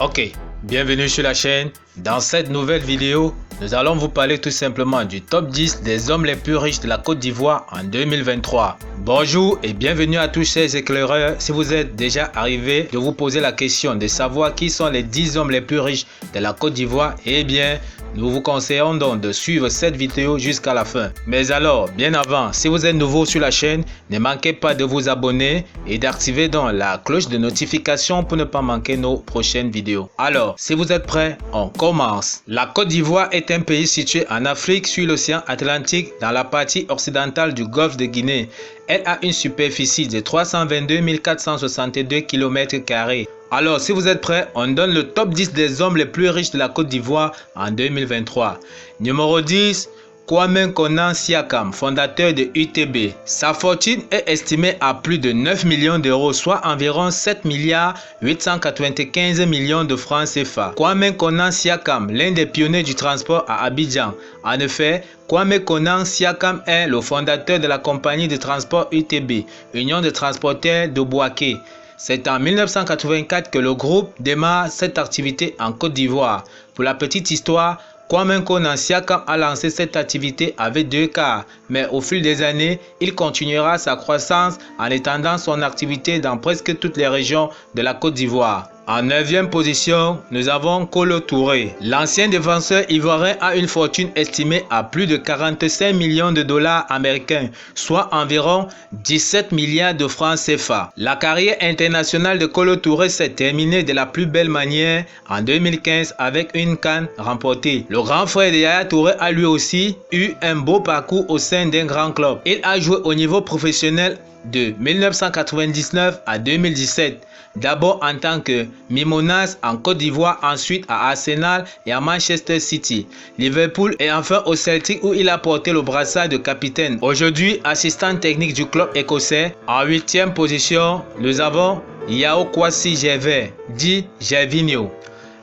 Ok, bienvenue sur la chaîne. Dans cette nouvelle vidéo, nous allons vous parler tout simplement du top 10 des hommes les plus riches de la Côte d'Ivoire en 2023. Bonjour et bienvenue à tous ces éclaireurs. Si vous êtes déjà arrivé de vous poser la question de savoir qui sont les 10 hommes les plus riches de la Côte d'Ivoire, eh bien, nous vous conseillons donc de suivre cette vidéo jusqu'à la fin. Mais alors, bien avant, si vous êtes nouveau sur la chaîne, ne manquez pas de vous abonner et d'activer donc la cloche de notification pour ne pas manquer nos prochaines vidéos. Alors, si vous êtes prêts, on commence. La Côte d'Ivoire est un pays situé en Afrique sur l'océan Atlantique dans la partie occidentale du golfe de Guinée. Elle a une superficie de 322 462 km². Alors, si vous êtes prêts, on donne le top 10 des hommes les plus riches de la Côte d'Ivoire en 2023. Numéro 10, Kwame Konan Siakam, fondateur de UTB. Sa fortune est estimée à plus de 9 millions d'euros, soit environ 7 milliards 895 millions de francs CFA. Kwame Konan Siakam, l'un des pionniers du transport à Abidjan. En effet, Kwame Konan Siakam est le fondateur de la compagnie de transport UTB, Union de transporteurs de Bouaké. C'est en 1984 que le groupe démarre cette activité en Côte d'Ivoire. Pour la petite histoire, Kwame Konan Siakam a lancé cette activité avec 2 cars, mais au fil des années, il continuera sa croissance en étendant son activité dans presque toutes les régions de la Côte d'Ivoire. En 9e position, nous avons Kolo Touré. L'ancien défenseur ivoirien a une fortune estimée à plus de 45 millions de dollars américains, soit environ 17 milliards de francs CFA. La carrière internationale de Kolo Touré s'est terminée de la plus belle manière en 2015 avec une CAN remportée. Le grand frère de Yaya Touré a lui aussi eu un beau parcours au sein d'un grand club. Il a joué au niveau professionnel de 1999 à 2017. D'abord en tant que Mimonas en Côte d'Ivoire, ensuite à Arsenal et à Manchester City, Liverpool et enfin au Celtic où il a porté le brassard de capitaine. Aujourd'hui, assistant technique du club écossais. En 8e position, nous avons Yao Kwasi Gervais, dit Gervinho.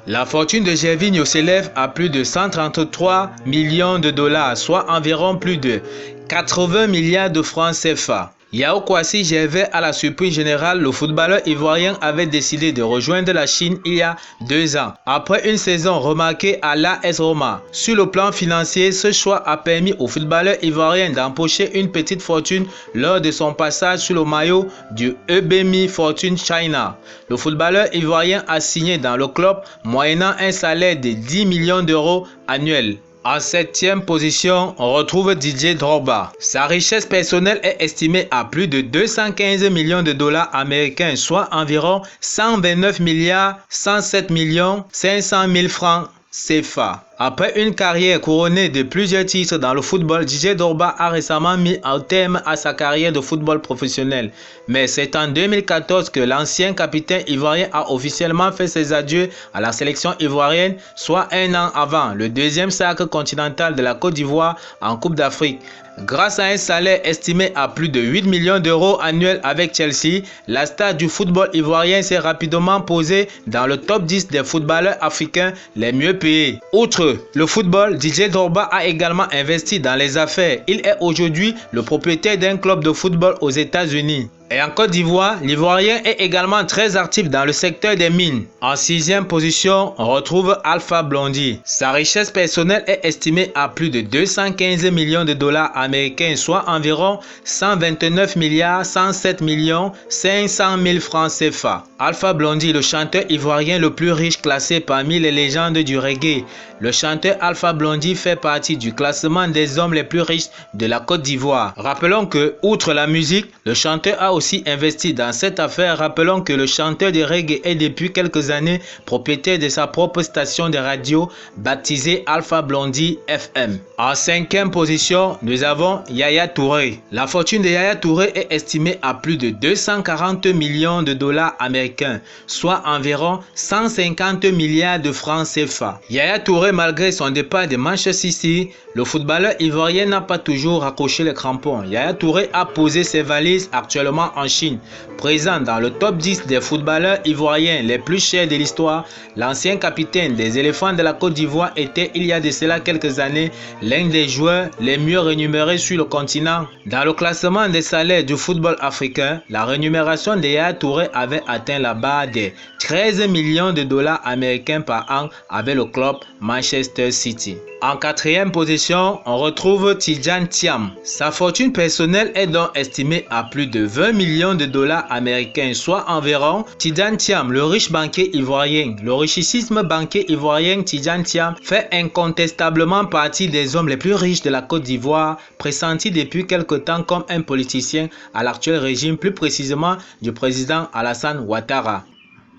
La fortune de Gervinho s'élève à plus de 133 millions de dollars, soit environ plus de 80 milliards de francs CFA. Yao Kwasi Gervais, à la surprise générale, le footballeur ivoirien avait décidé de rejoindre la Chine il y a 2 ans, après une saison remarquée à l'AS Roma. Sur le plan financier, ce choix a permis au footballeur ivoirien d'empocher une petite fortune lors de son passage sur le maillot du EBMI Fortune China. Le footballeur ivoirien a signé dans le club moyennant un salaire de 10 millions d'euros annuels. En 7e position, on retrouve Didier Drogba. Sa richesse personnelle est estimée à plus de 215 millions de dollars américains, soit environ 129 milliards 107 millions 500 000 francs CFA. Après une carrière couronnée de plusieurs titres dans le football, Didier Drogba a récemment mis un terme à sa carrière de football professionnel. Mais c'est en 2014 que l'ancien capitaine ivoirien a officiellement fait ses adieux à la sélection ivoirienne, soit un an avant le deuxième sacre continental de la Côte d'Ivoire en Coupe d'Afrique. Grâce à un salaire estimé à plus de 8 millions d'euros annuels avec Chelsea, la star du football ivoirien s'est rapidement posée dans le top 10 des footballeurs africains les mieux payés. Outre le football, Didier Drogba a également investi dans les affaires. Il est aujourd'hui le propriétaire d'un club de football aux États-Unis. Et en Côte d'Ivoire, l'Ivoirien est également très actif dans le secteur des mines. En 6e position, on retrouve Alpha Blondy. Sa richesse personnelle est estimée à plus de 215 millions de dollars américains, soit environ 129 milliards 107 millions 500 000 francs CFA. Alpha Blondy, le chanteur ivoirien le plus riche classé parmi les légendes du reggae. Le chanteur Alpha Blondy fait partie du classement des hommes les plus riches de la Côte d'Ivoire. Rappelons que, outre la musique, le chanteur a aussi investi dans cette affaire. Rappelons que le chanteur de reggae est depuis quelques années propriétaire de sa propre station de radio baptisée Alpha Blondy FM. En 5e position, nous avons Yaya Touré. La fortune de Yaya Touré est estimée à plus de 240 millions de dollars américains, soit environ 150 milliards de francs CFA. Yaya Touré, malgré son départ de Manchester City, le footballeur ivoirien n'a pas toujours raccroché les crampons. Yaya Touré a posé ses valises actuellement vivant en Chine. Présent dans le top 10 des footballeurs ivoiriens les plus chers de l'histoire, l'ancien capitaine des éléphants de la Côte d'Ivoire était il y a de cela quelques années l'un des joueurs les mieux rémunérés sur le continent. Dans le classement des salaires du football africain, la rémunération de Yaya Touré avait atteint la barre des 13 millions de dollars américains par an avec le club Manchester City. En quatrième position, on retrouve Tidjane Thiam. Sa fortune personnelle est donc estimée à plus de 20 millions de dollars américains, soit environ. Tidjane Thiam, le riche banquier ivoirien. Le richissime banquier ivoirien Tidjane Thiam fait incontestablement partie des hommes les plus riches de la Côte d'Ivoire, pressenti depuis quelque temps comme un politicien à l'actuel régime, plus précisément du président Alassane Ouattara.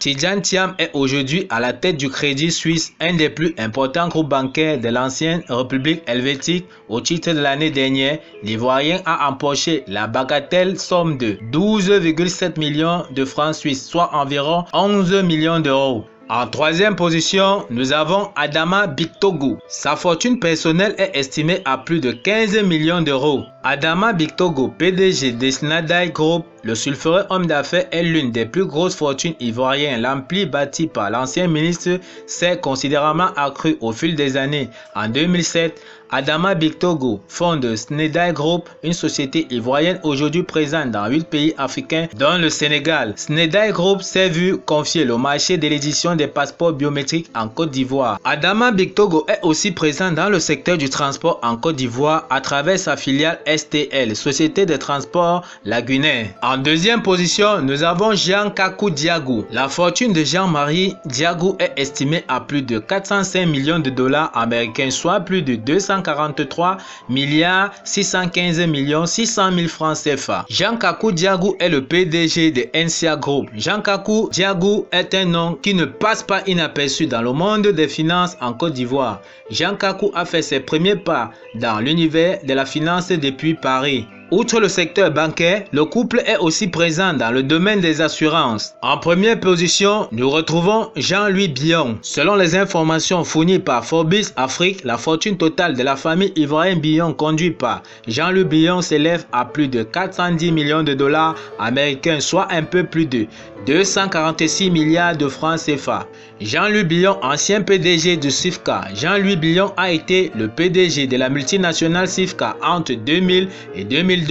Tidjane Thiam est aujourd'hui à la tête du Crédit Suisse, un des plus importants groupes bancaires de l'ancienne République helvétique. Au titre de l'année dernière, l'Ivoirien a empoché la bagatelle somme de 12,7 millions de francs suisses, soit environ 11 millions d'euros. En troisième position, nous avons Adama Bictogo. Sa fortune personnelle est estimée à plus de 15 millions d'euros. Adama Bictogo, PDG de Snadai Group, le sulfureux homme d'affaires est l'une des plus grosses fortunes ivoiriennes. L'empire bâti par l'ancien ministre s'est considérablement accru au fil des années. En 2007, Adama Bictogo fonde Snedai Group, une société ivoirienne aujourd'hui présente dans 8 pays africains, dont le Sénégal. Snedai Group s'est vu confier le marché de l'édition des passeports biométriques en Côte d'Ivoire. Adama Bictogo est aussi présent dans le secteur du transport en Côte d'Ivoire à travers sa filiale STL, Société de transport lagunaire. En deuxième position, nous avons Jean-Kakou Diagou. La fortune de Jean-Marie Diagou est estimée à plus de 405 millions de dollars américains, soit plus de 243 milliards 615 millions 600 000 francs CFA. Jean-Kakou Diagou est le PDG de NCA Group. Jean-Kakou Diagou est un nom qui ne passe pas inaperçu dans le monde des finances en Côte d'Ivoire. Jean-Kakou a fait ses premiers pas dans l'univers de la finance depuis Paris. Outre le secteur bancaire, le couple est aussi présent dans le domaine des assurances. En première position, nous retrouvons Jean-Louis Billon. Selon les informations fournies par Forbes Afrique, la fortune totale de la famille ivoirienne Billon conduite par Jean-Louis Billon s'élève à plus de 410 millions de dollars américains, soit un peu plus de 246 milliards de francs CFA. Jean-Louis Billon, ancien PDG de Sifka. Jean-Louis Billon a été le PDG de la multinationale Sifka entre 2000 et 2012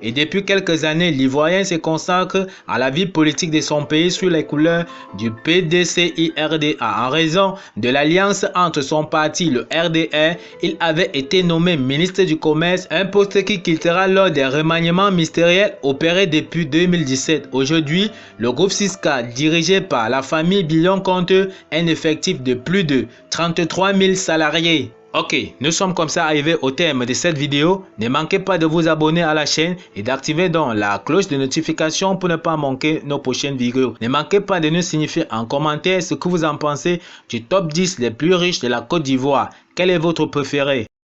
et depuis quelques années, l'Ivoirien se consacre à la vie politique de son pays sous les couleurs du PDCI-RDA. En raison de l'alliance entre son parti, le RDR, il avait été nommé ministre du Commerce, un poste qui quittera lors des remaniements ministériels opérés depuis 2017. Aujourd'hui, le groupe Sifka, dirigé par la famille Billon, compte un effectif de plus de 33 000 salariés. Ok, nous sommes comme ça arrivés au terme de cette vidéo. Ne manquez pas de vous abonner à la chaîne et d'activer donc la cloche de notification pour ne pas manquer nos prochaines vidéos. Ne manquez pas de nous signifier en commentaire ce que vous en pensez du top 10 les plus riches de la Côte d'Ivoire. Quel est votre préféré?